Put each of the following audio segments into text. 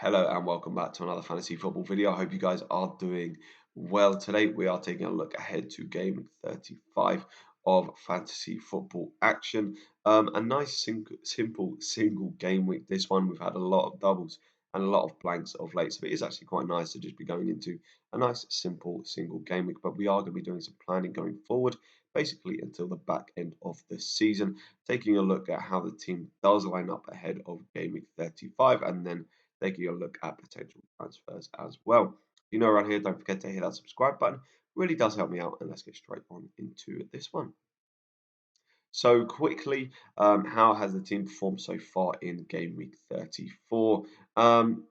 Hello and welcome back to another fantasy football video. I hope you guys are doing well today. We are taking a look ahead to game week 35 of fantasy football action. A nice simple single game week. This one we've had a lot of doubles and a lot of blanks of late, so it is actually quite nice to just be going into a nice simple single game week. But we are going to be doing some planning going forward, basically until the back end of the season, taking a look at how the team does line up ahead of game week 35, and then taking a look at potential transfers as well. If you're new around here, don't forget to hit that subscribe button. Really does help me out. And let's get straight on into this one. So quickly, how has the team performed so far in game week 34?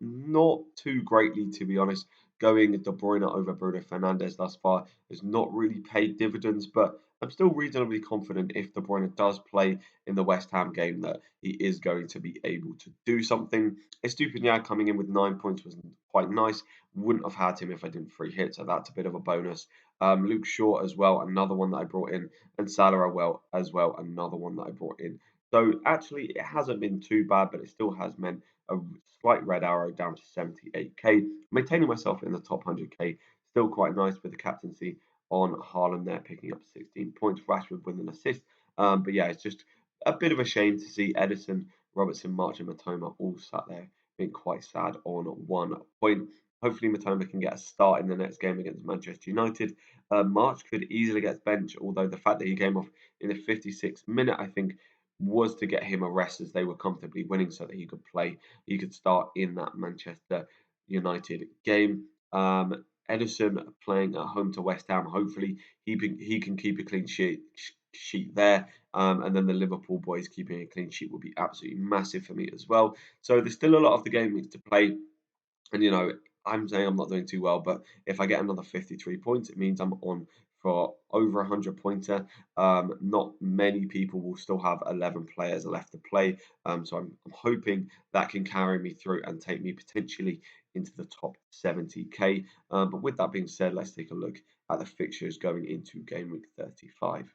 Not too greatly, to be honest. Going De Bruyne over Bruno Fernandes thus far has not really paid dividends, but I'm still reasonably confident if De Bruyne does play in the West Ham game that he is going to be able to do something. Estupinian coming in with 9 points was quite nice. Wouldn't have had him if I didn't free hit, so that's a bit of a bonus. Luke Shaw as well, another one that I brought in, and Salah as well, another one that I brought in. So actually, it hasn't been too bad, but it still has meant a slight red arrow down to 78k. Maintaining myself in the top 100k, still quite nice with the captaincy on Haaland there, picking up 16 points. Rashford with an assist. But yeah, it's just a bit of a shame to see Edison, Robertson, March, and Matoma all sat there being quite sad on 1 point. Hopefully, Matoma can get a start in the next game against Manchester United. March could easily get benched, although the fact that he came off in the 56th minute, I think, was to get him a rest as they were comfortably winning so that he could play. He could start in that Manchester United game. Edison playing at home to West Ham. Hopefully, he can keep a clean sheet there. And then the Liverpool boys keeping a clean sheet would be absolutely massive for me as well. So there's still a lot of the game weeks to play. And I'm saying I'm not doing too well, but if I get another 53 points, it means I'm on for over 100 pointer. Not many people will still have 11 players left to play. So I'm hoping that can carry me through and take me potentially into the top 70k. But with that being said, let's take a look at the fixtures going into game week 35.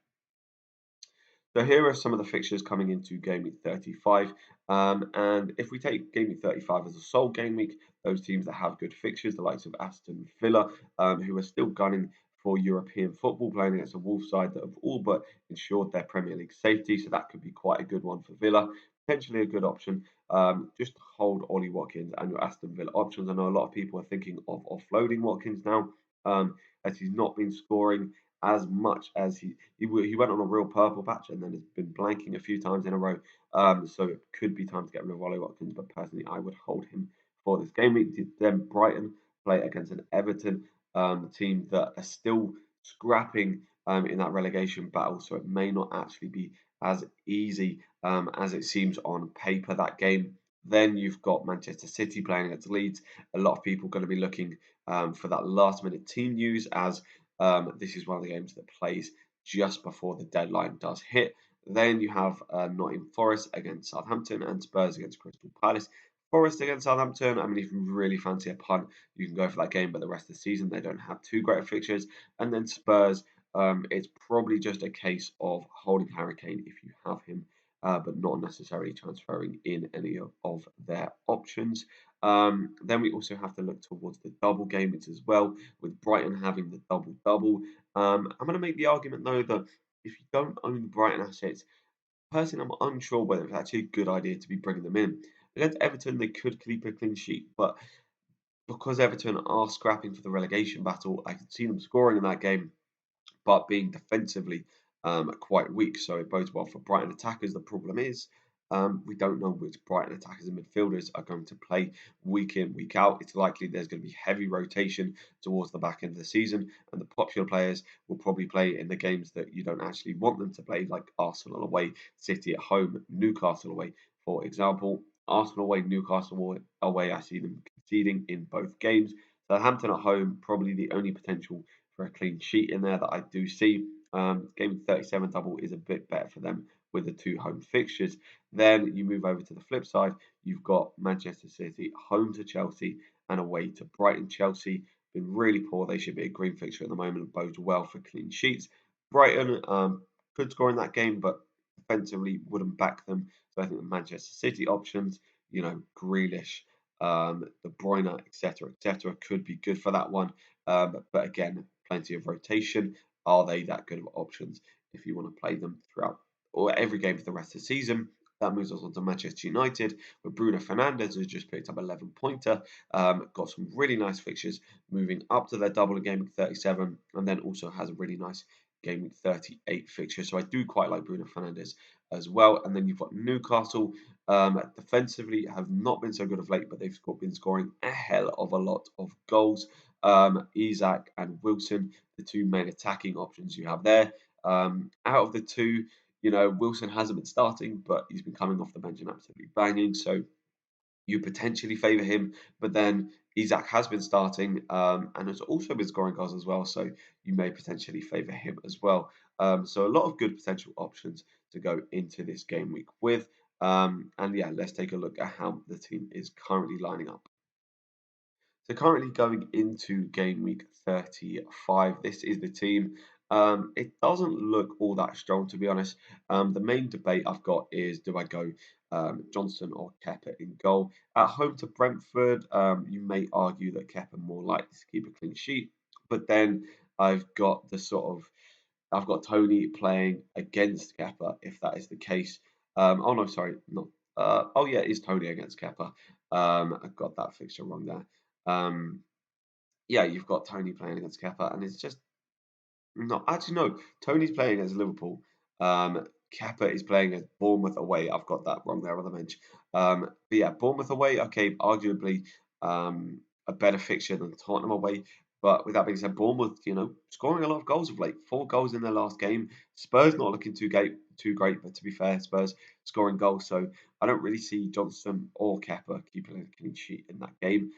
So here are some of the fixtures coming into game week 35. And if we take game week 35 as a sole game week, those teams that have good fixtures, the likes of Aston Villa, who are still gunning for European football, playing against a Wolves side that have all but ensured their Premier League safety. So that could be quite a good one for Villa. Potentially a good option. Just hold Ollie Watkins and your Aston Villa options. I know a lot of people are thinking of offloading Watkins now, as he's not been scoring as much as he went on a real purple patch and then has been blanking a few times in a row. So it could be time to get rid of Ollie Watkins, but personally, I would hold him for this game week. Then Brighton play against an Everton team that are still scrapping in that relegation battle, so it may not actually be as easy as it seems on paper that game. Then you've got Manchester City playing against Leeds. A lot of people going to be looking for that last minute team news as this is one of the games that plays just before the deadline does hit. Then you have Nottingham Forest against Southampton and Spurs against Crystal Palace. Forest against Southampton. I mean, if you really fancy a punt, you can go for that game, but the rest of the season they don't have too great fixtures. And then Spurs, it's probably just a case of holding Harry Kane if you have him, but not necessarily transferring in any of their options. Then we also have to look towards the double games as well, with Brighton having the double double. I'm going to make the argument though that if you don't own Brighton assets, personally, I'm unsure whether it's actually a good idea to be bringing them in. Against Everton, they could keep a clean sheet, but because Everton are scrapping for the relegation battle, I could see them scoring in that game but being defensively quite weak. So it bodes well for Brighton attackers. The problem is we don't know which Brighton attackers and midfielders are going to play week in, week out. It's likely there's going to be heavy rotation towards the back end of the season, and the popular players will probably play in the games that you don't actually want them to play, like Arsenal away, City at home, Newcastle away, for example. Arsenal away, Newcastle away, I see them conceding in both games. Southampton at home, probably the only potential for a clean sheet in there that I do see. Game 37 double is a bit better for them with the two home fixtures. Then you move over to the flip side. You've got Manchester City home to Chelsea and away to Brighton. Chelsea been really poor. They should be a green fixture at the moment. Bodes well for clean sheets. Brighton could score in that game, but defensively wouldn't back them. So I think the Manchester City options, Grealish, De Bruyne, etc., could be good for that one. But again, plenty of rotation. Are they that good of options if you want to play them throughout or every game for the rest of the season? That moves us on to Manchester United, with Bruno Fernandes, who's just picked up 11 pointer. Got some really nice fixtures moving up to their double in game week 37, and then also has a really nice game week 38 fixture. So I do quite like Bruno Fernandes as well. And then you've got Newcastle. Defensively have not been so good of late, but they've been scoring a hell of a lot of goals. Isak and Wilson, the two main attacking options you have there. Out of the two, Wilson hasn't been starting, but he's been coming off the bench and absolutely banging. So you potentially favour him, but then Isak has been starting and has also been scoring goals as well. So you may potentially favour him as well. So a lot of good potential options to go into this game week with. And yeah, let's take a look at how the team is currently lining up. So currently going into game week 35, this is the team. It doesn't look all that strong, to be honest. The main debate I've got is, do I go Johnson or Kepa in goal? At home to Brentford, you may argue that Kepa more likely to keep a clean sheet, but then I've got I've got Tony playing against Kepa, if that is the case. Oh no, sorry, not. Oh yeah, it is Tony against Kepa. I got that fixture wrong there. Yeah, you've got Tony playing against Kepa, and it's just no, actually no. Tony's playing as Liverpool. Kepa is playing as Bournemouth away. I've got that wrong there on the bench. But yeah, Bournemouth away. Okay, arguably a better fixture than Tottenham away. But with that being said, Bournemouth, scoring a lot of goals of late. 4 goals in their last game. Spurs not looking too great, but to be fair, Spurs scoring goals. So I don't really see Johnson or Kepa keeping a clean sheet in that game.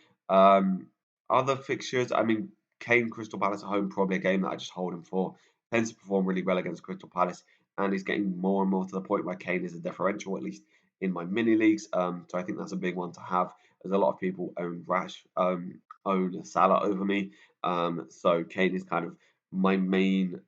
Other fixtures, I mean, Kane Crystal Palace at home, probably a game that I just hold him for. Tends to perform really well against Crystal Palace, and he's getting more and more to the point where Kane is a differential, at least in my mini leagues. So I think that's a big one to have, as a lot of people own Salah over me. So Kane is kind of my main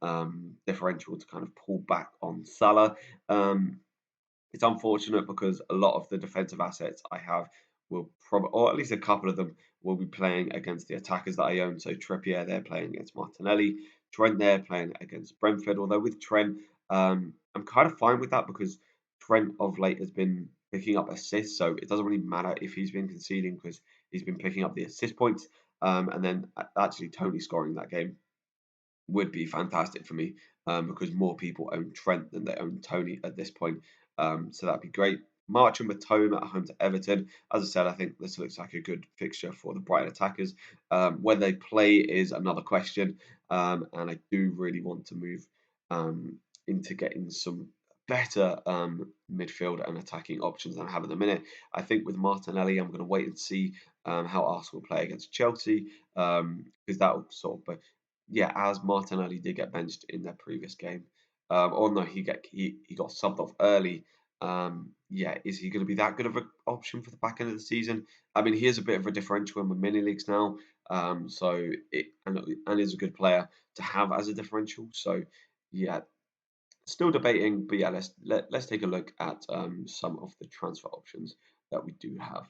differential to kind of pull back on Salah. It's unfortunate because a lot of the defensive assets I have will probably, or at least a couple of them, will be playing against the attackers that I own. So Trippier, they're playing against Martinelli. Trent, they're playing against Brentford. Although with Trent, I'm kind of fine with that because Trent of late has been picking up assists. So it doesn't really matter if he's been conceding because he's been picking up the assist points. And then actually Tony scoring that game would be fantastic for me because more people own Trent than they own Tony at this point. So that'd be great. Marching with Tome at home to Everton. As I said, I think this looks like a good fixture for the Brighton attackers. Whether they play is another question, and I do really want to move into getting some better midfield and attacking options than I have at the minute. I think with Martinelli, I'm going to wait and see how Arsenal play against Chelsea because that will sort of yeah, as Martinelli did get benched in their previous game. Or no, he got subbed off early. Yeah, is he going to be that good of an option for the back end of the season? I mean, he is a bit of a differential in the mini leagues now. So and is a good player to have as a differential. So yeah, still debating, but yeah, let's take a look at some of the transfer options that we do have.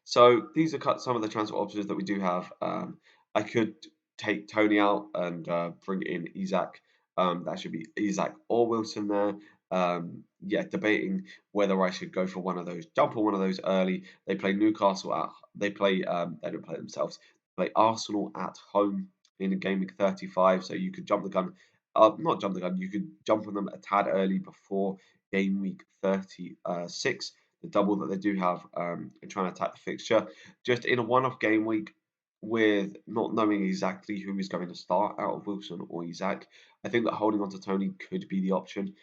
So these are some of the transfer options that we do have. I could take Tony out and bring in Isak. That should be Isak or Wilson there. Yeah, debating whether I should go for one of those, jump on one of those early. They play Newcastle at. They play. They don't play themselves. They play Arsenal at home in game week 35. So you could jump the gun. Not jump the gun. You could jump on them a tad early before game week 36, the double that they do have, and trying to attack the fixture. Just in a one-off game week with not knowing exactly who is going to start out of Wilson or Isak, I think that holding on to Tony could be the option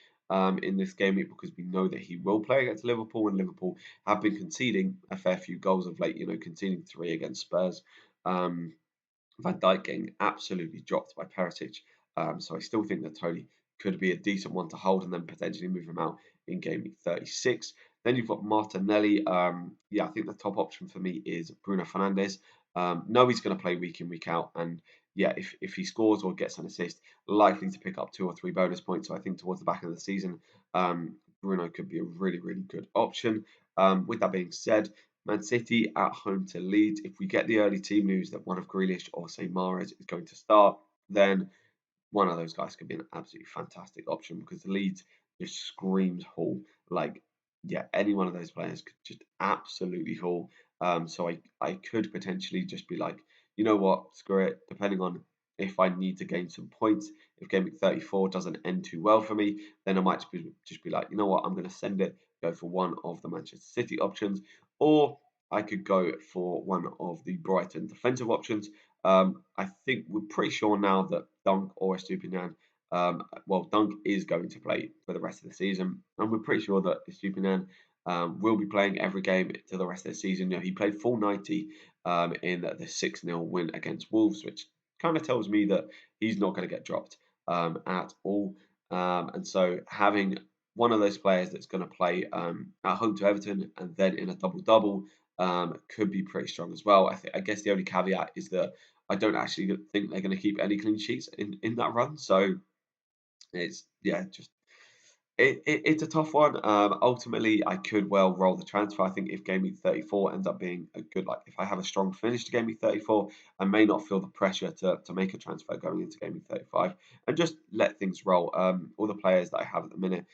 in this game week because we know that he will play against Liverpool, and Liverpool have been conceding a fair few goals of late, conceding 3 against Spurs. Van Dijk getting absolutely dropped by Perisic. So I still think that Tony could be a decent one to hold and then potentially move him out in game week 36. Then you've got Martinelli. Yeah, I think the top option for me is Bruno Fernandes. No, he's going to play week in, week out. And yeah, if he scores or gets an assist, likely to pick up 2 or 3 bonus points. So I think towards the back of the season, Bruno could be a really, really good option. With that being said, Man City at home to Leeds. If we get the early team news that one of Grealish or say Mahrez is going to start, then one of those guys could be an absolutely fantastic option because the Leeds just screams haul. Like, yeah, any one of those players could just absolutely haul. So I could potentially just be like, you know what, screw it. Depending on if I need to gain some points, if game week 34 doesn't end too well for me, then I might just be like, you know what, I'm going to send it, go for one of the Manchester City options, or I could go for one of the Brighton defensive options. I think we're pretty sure now that Dunk or Estupiñán, well, Dunk is going to play for the rest of the season, and we're pretty sure that Estupiñán will be playing every game to the rest of the season. You know, he played full 90 in the 6-0 win against Wolves, which kind of tells me that he's not going to get dropped at all. And so having one of those players that's going to play at home to Everton and then in a double-double could be pretty strong as well. I guess the only caveat is that I don't actually think they're going to keep any clean sheets in that run. So it's yeah, just it's a tough one. Ultimately, I could well roll the transfer. I think if game week 34 ends up being a good, like if I have a strong finish to game week 34, I may not feel the pressure to make a transfer going into game week 35 and just let things roll. All the players that I have at the minute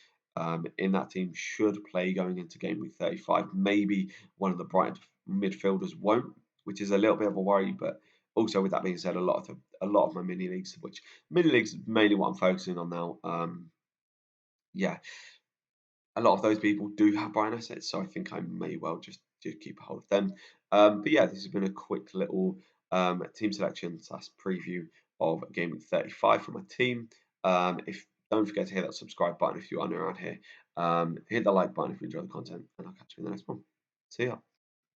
in that team should play going into game week 35. Maybe one of the Brighton midfielders won't, which is a little bit of a worry, but also with that being said, a lot of my mini leagues, which mini leagues is mainly what I'm focusing on now. Yeah, a lot of those people do have Brian assets, so I think I may well just keep a hold of them. But yeah, this has been a quick little team selection slash preview of game week 35 for my team. If don't forget to hit that subscribe button if you are new around here. Hit the like button if you enjoy the content, and I'll catch you in the next one. See ya.